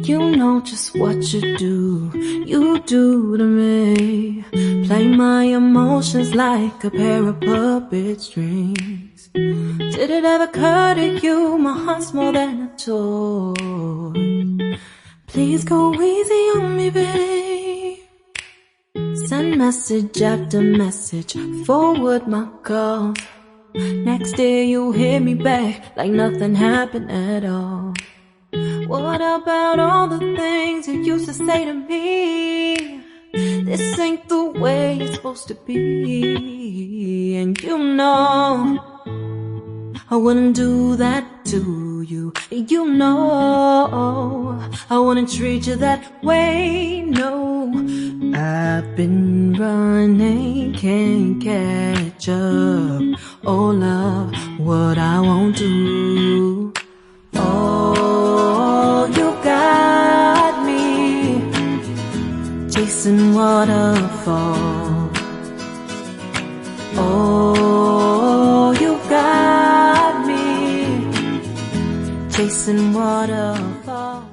You know just what you do to me. Play my emotions like a pair of puppet strings. Did it ever occur to you my heart's more than a toy? Please go easy on me, babe. Send message after message, forward my calls. Next day you hit me back like nothing happened at all. What about all the things you used to say to me? This ain't the way it's supposed to be. And you know I wouldn't do that to you. You know I wouldn't treat you that way, no. I've been running, can't catch up. Oh love, what I won't do. Oh, you got me chasing waterfalls. Oh, you got me chasing waterfalls.